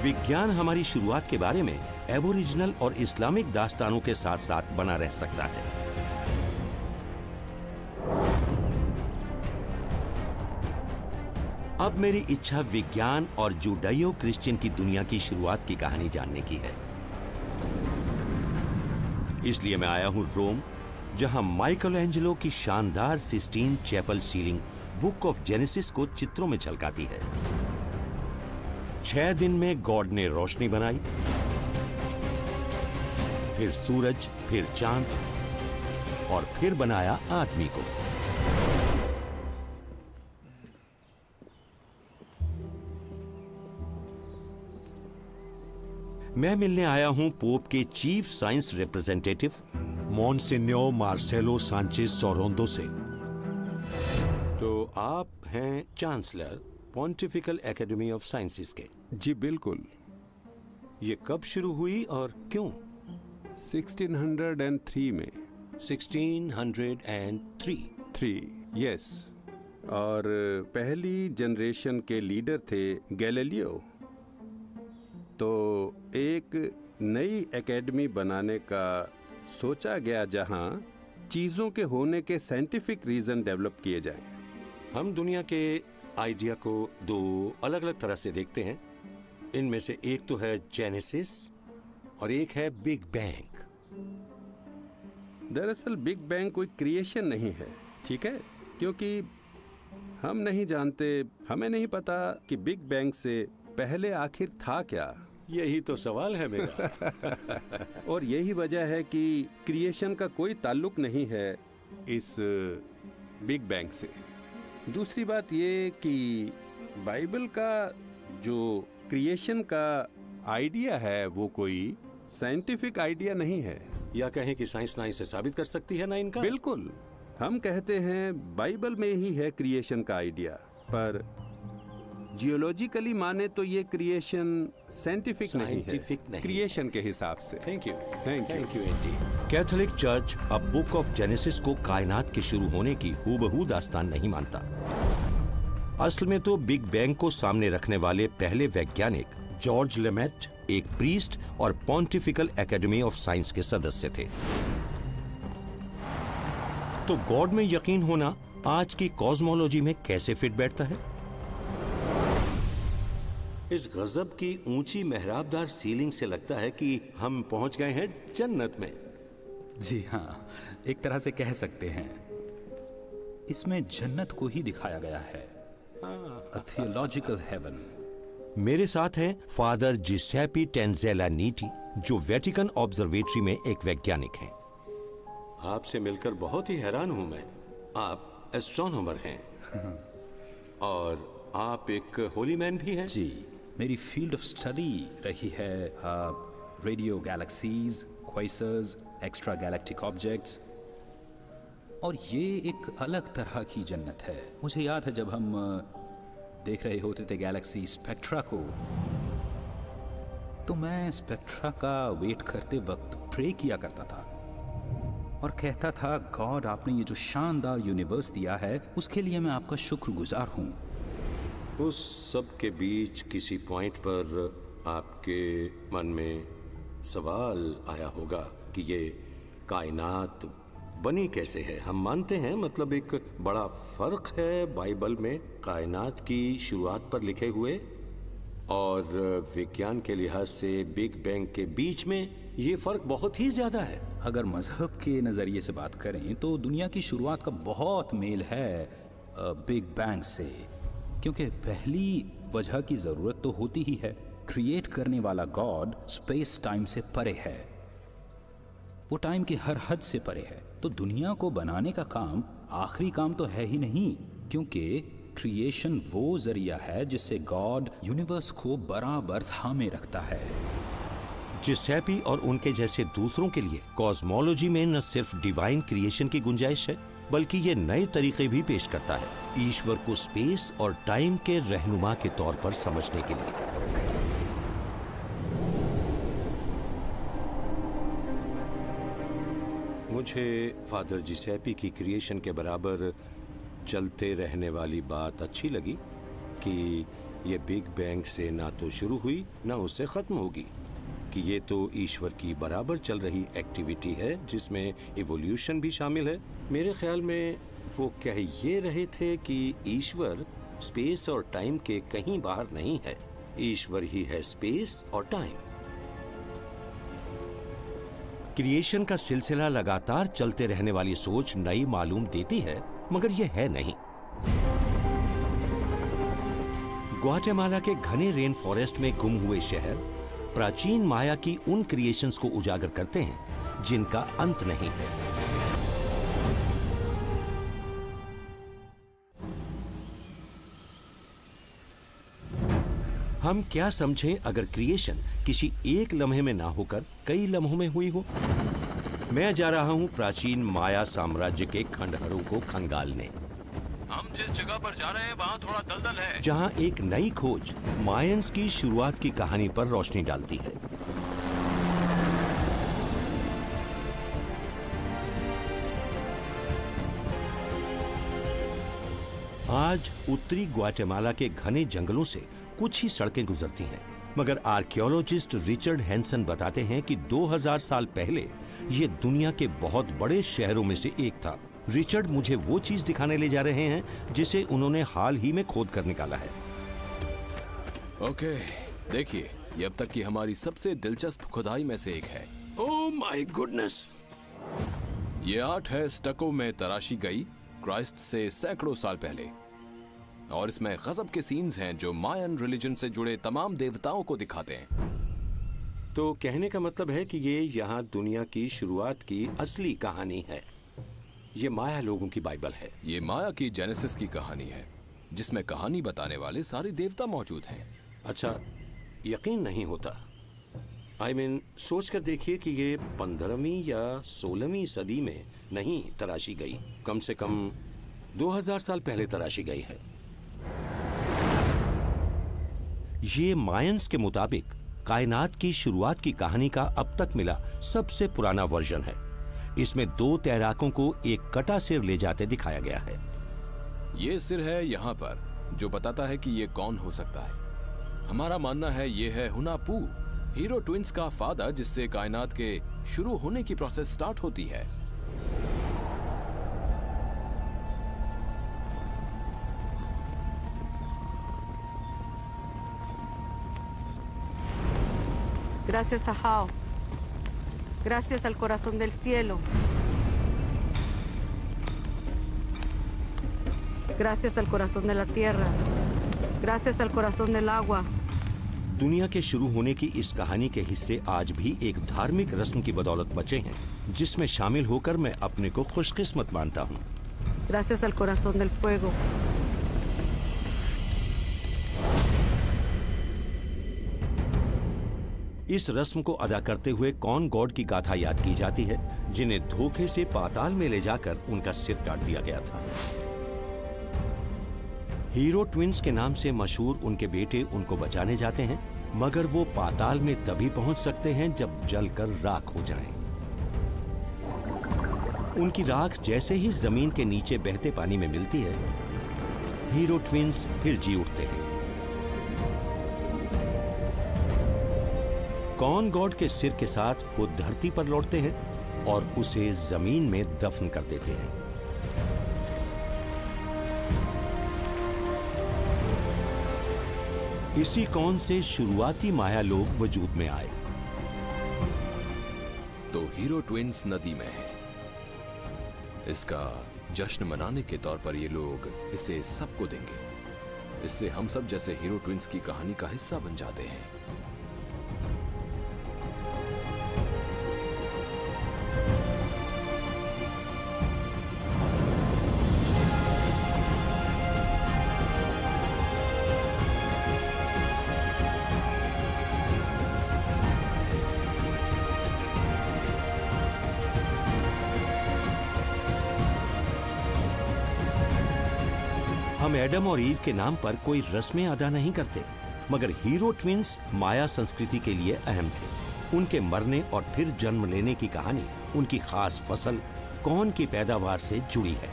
विज्ञान हमारी शुरुआत के बारे में एबोरिजिनल और इस्लामिक दास्तानों के साथ साथ बना रह सकता है। अब मेरी इच्छा विज्ञान और जूडाइयो क्रिश्चियन की दुनिया की शुरुआत की कहानी जानने की है। इसलिए मैं आया हूं रोम, जहां माइकल एंजेलो की शानदार Sistine Chapel ceiling Book of Genesis को चित्रों में झलकाती है। 6 दिन में गॉड ने रोशनी बनाई, फिर सूरज, फिर चांद और फिर बनाया आदमी को। मैं मिलने आया हूं पोप के chief science representative monsignor Marcelo Sanchez Sorondo से। तो आप हैं chancellor Pontifical Academy of Sciences के? जी बिल्कुल। ये कब शुरू हुई और क्यों? 1603 में। 1603? यस। और पहली जनरेशन के लीडर थे गैलीलियो। तो एक नई एकेडमी बनाने का सोचा गया जहां चीजों के होने के साइंटिफिक रीजन डेवलप किए जाएं। हम दुनिया के आइडिया को 2 अलग-अलग तरह से देखते हैं। इनमें से एक तो है जेनेसिस और एक है बिग बैंग। दरअसल बिग बैंग कोई क्रिएशन नहीं है, ठीक है? क्योंकि हम नहीं जानते, हमें नहीं पता कि बिग बैंग से पहले आखिर था क्या। यही तो सवाल है मेरा। और यही वजह है कि क्रिएशन का कोई ताल्लुक नहीं है इस बिग बैंग से। दूसरी बात ये कि बाइबल का जो क्रिएशन का आइडिया है वो कोई साइंटिफिक आइडिया नहीं है। या कहें कि साइंस ना इसे साबित कर सकती है ना इनका। बिल्कुल, हम कहते हैं बाइबल में ही है क्रिएशन का आइडिया, पर जियोलॉजिकली माने तो ये क्रिएशन साइंटिफिक नहीं है क्रिएशन के हिसाब से। Thank you Andy. Catholic church अब बुक ऑफ जेनेसिस को कायनात के शुरू होने की हूबहू दास्तान नहीं मानता। असल में तो बिग बैंग को सामने रखने वाले पहले वैज्ञानिक जॉर्ज लेमेट एक प्रीस्ट और पॉन्टिफिकल एकेडमी ऑफ साइंस के सदस्य थे। तो गॉड में यकीन होना आज की कॉस्मोलॉजी में कैसे फिट बैठता है? इस गजब की ऊंची मेहराबदार सीलिंग से लगता है कि हम पहुंच गए हैं जन्नत में। जी हाँ, एक तरह से कह सकते हैं। इसमें जन्नत को ही दिखाया गया है, a theological heaven। मेरे साथ हैं फादर जिसेपी टेंजेला नीटी, जो वेटिकन ऑब्जर्वेटरी में एक वैज्ञानिक हैं। आपसे मिलकर बहुत ही हैरान हूं मैं। आप एस्ट्रोनॉमर हैं और आप एक होली मैन भी हैं। जी, मेरी फील्ड ऑफ स्टडी रही है radio galaxies, quasars, extragalactic objects, और ये एक अलग तरह की जन्नत है। मुझे याद है जब हम देख रहे होते थे गैलेक्सी स्पेक्ट्रा को, तो मैं स्पेक्ट्रा का वेट करते वक्त प्रे किया करता था और कहता था, गॉड, आपने ये जो शानदार यूनिवर्स दिया है उसके लिए मैं आपका शुक्रगुजार हूँ। उस सब के बीच किसी पॉइंट पर आपके मन में सवाल आया होगा कि ये कायनात बनी कैसे है। हम मानते हैं, मतलब एक बड़ा फर्क है बाइबल में कायनात की शुरुआत पर लिखे हुए और विज्ञान के लिहाज से बिग बैंग के बीच में ये फर्क बहुत ही ज्यादा है। अगर मजहब के नजरिए से बात करें तो दुनिया की शुरुआत का बहुत मेल है बिग बैंग से, क्योंकि पहली वजह की जरूरत तो होती ही है। क्रिएट करने वाला गॉड स्पेस टाइम से परे है, वो टाइम की हर हद से परे है। तो दुनिया को बनाने का काम आखिरी काम तो है ही नहीं, क्योंकि क्रिएशन वो जरिया है जिससे गॉड यूनिवर्स को बराबर थामे रखता है। जिसेपी और उनके जैसे दूसरों के लिए कॉस्मोलॉजी में न सिर्फ डिवाइन क्रिएशन की गुंजाइश है, बल्कि ये नए तरीके भी पेश करता है ईश्वर को स्पेस और टाइम के रहनुमा के तौर पर समझने के लिए। मुझे फादर जिसेपी की क्रिएशन के बराबर चलते रहने वाली बात अच्छी लगी कि ये बिग बैंग से ना तो शुरू हुई ना उससे खत्म होगी, कि ये तो ईश्वर की बराबर चल रही एक्टिविटी है जिसमें इवोल्यूशन भी शामिल है। मेरे ख्याल में वो कह ये रहे थे कि ईश्वर स्पेस और टाइम के कहीं बाहर नहीं है, ईश्वर ही है स्पेस और टाइम। क्रिएशन का सिलसिला लगातार चलते रहने वाली सोच नई मालूम देती है, मगर यह है नहीं। ग्वाटेमाला के घने रेन फॉरेस्ट में गुम हुए शहर प्राचीन माया की उन क्रिएशंस को उजागर करते हैं जिनका अंत नहीं है। हम क्या समझें अगर क्रिएशन किसी एक लम्हे में ना होकर कई लम्हों में हुई हो? मैं जा रहा हूं प्राचीन माया साम्राज्य के खंडहरों को खंगालने। हम जिस जगह पर जा रहे हैं वहाँ थोड़ा दलदल है, जहां एक नई खोज मायंस की शुरुआत की कहानी पर रोशनी डालती है। आज उत्तरी ग्वाटेमाला के घने जंगलों से कुछ ही सड़कें गुजरती हैं, मगर आर्कियोलॉजिस्ट रिचर्ड हैंसन बताते हैं कि 2000 साल पहले ये दुनिया के बहुत बड़े शहरों में से एक था। रिचर्ड मुझे वो चीज दिखाने ले जा रहे हैं जिसे उन्होंने हाल ही में खोद कर निकाला है। ओके, देखिए, ये अब तक की हमारी सबसे दिलचस्प खुदाई में से एक है। Oh my goodness! ये आर्ट है स्टको में तराशी गई क्राइस्ट से सैकड़ों साल पहले, और इसमें गजब के सीन्स हैं जो मायन रिलीजन से जुड़े तमाम देवताओं को दिखाते हैं। तो कहने का मतलब है कि ये यहाँ दुनिया की शुरुआत की असली कहानी है। ये माया लोगों की बाइबल है। ये माया की जेनेसिस की कहानी है, जिसमें कहानी बताने वाले सारे देवता मौजूद हैं। अच्छा, यकीन नहीं होता। सोच कर देखिए कि ये 15वीं या 16वीं सदी में नहीं तराशी गई, कम से कम 2000 साल पहले तराशी गई है। ये मायंस के मुताबिक कायनात की शुरुआत की कहानी का अब तक मिला सबसे पुराना वर्जन है। इसमें 2 तैराकों को एक कटा सिर ले जाते दिखाया गया है। ये सिर है यहाँ पर, जो बताता है कि ये कौन हो सकता है। हमारा मानना है ये है हुनापू, हीरो ट्विंस का फादर, जिससे कायनात के शुरू होने की प्रोसेस स्टार्ट होती है। Gracias a Hao. Gracias al corazón del cielo. Gracias al corazón de la tierra. Gracias al corazón del agua. दुनिया के शुरू होने की इस कहानी के हिस्से आज भी एक धार्मिक रस्म की बदौलत बचे हैं, जिसमें शामिल होकर मैं अपने को खुशकिस्मत मानता हूँ। Gracias al corazón del fuego. इस रस्म को अदा करते हुए कौन गॉड की गाथा याद की जाती है, जिन्हें धोखे से पाताल में ले जाकर उनका सिर काट दिया गया था। हीरो ट्विंस के नाम से मशहूर उनके बेटे उनको बचाने जाते हैं, मगर वो पाताल में तभी पहुंच सकते हैं जब जलकर राख हो जाएं। उनकी राख जैसे ही जमीन के नीचे बहते पानी में मिलती है, हीरो ट्विंस फिर जी उठते हैं। कौन गॉड के सिर के साथ वो धरती पर लौटते हैं और उसे जमीन में दफन कर देते हैं। इसी कौन से शुरुआती माया लोग वजूद में आए। तो हीरो ट्विंस नदी में है। इसका जश्न मनाने के तौर पर ये लोग इसे सबको देंगे। इससे हम सब जैसे हीरो ट्विंस की कहानी का हिस्सा बन जाते हैं। हम एडम और ईव के नाम पर कोई रस्में अदा नहीं करते, मगर हीरो ट्विंस माया संस्कृति के लिए अहम थे। उनके मरने और फिर जन्म लेने की कहानी उनकी खास फसल कौन की पैदावार से जुड़ी है।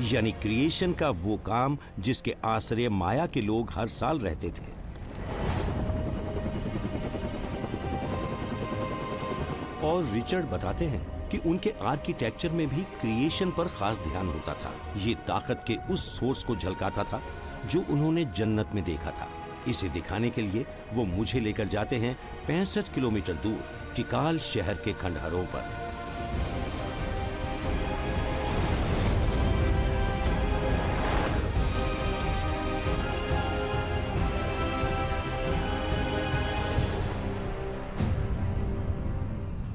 यानी क्रिएशन का वो काम जिसके आश्रय माया के लोग हर साल रहते थे। और रिचर्ड बताते हैं कि उनके आर्किटेक्चर में भी क्रिएशन पर खास ध्यान होता था। ये ताकत के उस सोर्स को झलकाता था जो उन्होंने जन्नत में देखा था। इसे दिखाने के लिए वो मुझे लेकर जाते हैं 65 किलोमीटर दूर टिकाल शहर के खंडहरों पर।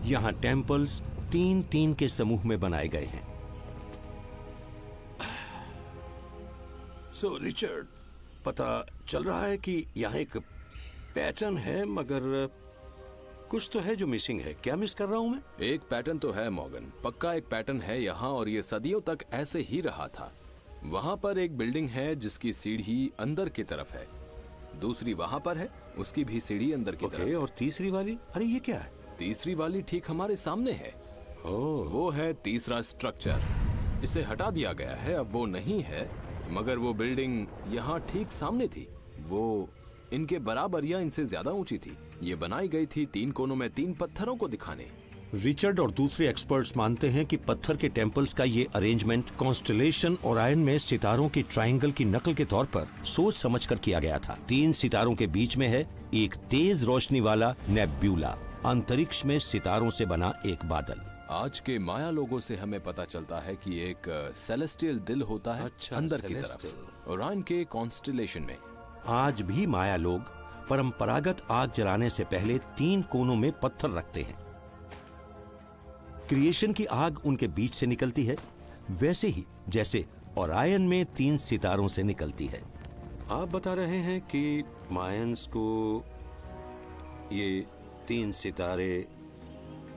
यहां टेम्पल्स 3-3 के समूह में बनाए गए हैं। सो रिचर्ड, पता चल रहा है कि यहाँ एक पैटर्न है, मगर कुछ तो है जो मिसिंग है। क्या मिस कर रहा हूं मैं? एक पैटर्न तो है मॉर्गन, पक्का एक पैटर्न है यहाँ, और ये सदियों तक ऐसे ही रहा था। वहां पर एक बिल्डिंग है जिसकी सीढ़ी अंदर की तरफ है, दूसरी वहां पर है, उसकी भी सीढ़ी अंदर की तरफ। और तीसरी वाली? अरे ये क्या है? तीसरी वाली ठीक हमारे सामने है। वो है तीसरा स्ट्रक्चर। इसे हटा दिया गया है, अब वो नहीं है, मगर वो बिल्डिंग यहाँ ठीक सामने थी। वो इनके बराबर या इनसे ज्यादा ऊंची थी। ये बनाई गई थी 3 कोनों में 3 पत्थरों को दिखाने। रिचर्ड और दूसरे एक्सपर्ट्स मानते हैं कि पत्थर के टेम्पल्स का ये अरेंजमेंट कॉन्स्टेलेशन और आयन में सितारों की ट्रायंगल की नकल के तौर पर सोच समझकर किया गया था। 3 सितारों के बीच में है एक तेज रोशनी वाला नेब्यूला, अंतरिक्ष में सितारों से बना एक बादल। आज के माया लोगों से हमें पता चलता है कि एक सेलेस्टियल दिल होता है अंदर की तरफ, ओरायन के कॉन्स्टेलेशन में। आज भी माया लोग परंपरागत आग जलाने से पहले 3 कोनों में पत्थर रखते हैं। क्रिएशन की आग उनके बीच से निकलती है, वैसे ही जैसे ओरायन में 3 सितारों से निकलती है। आप बता रहे हैं कि मायंस को ये 3 सितारे,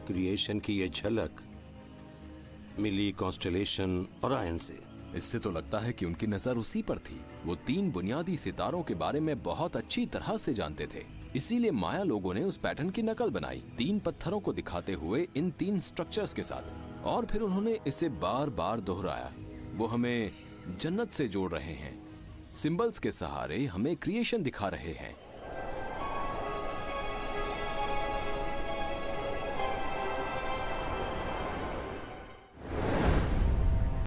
क्रिएशन की ये झलक मिली कॉन्स्टेलेशन ओरायन से। इससे तो लगता है कि उनकी नजर उसी पर थी। वो 3 बुनियादी सितारों के बारे में बहुत अच्छी तरह से जानते थे, इसीलिए माया लोगों ने उस पैटर्न की नकल बनाई 3 पत्थरों को दिखाते हुए इन 3 स्ट्रक्चर्स के साथ, और फिर उन्होंने इसे बार बार दोहराया। वो हमें जन्नत से जोड़ रहे हैं, सिंबल्स के सहारे हमें क्रिएशन दिखा रहे हैं।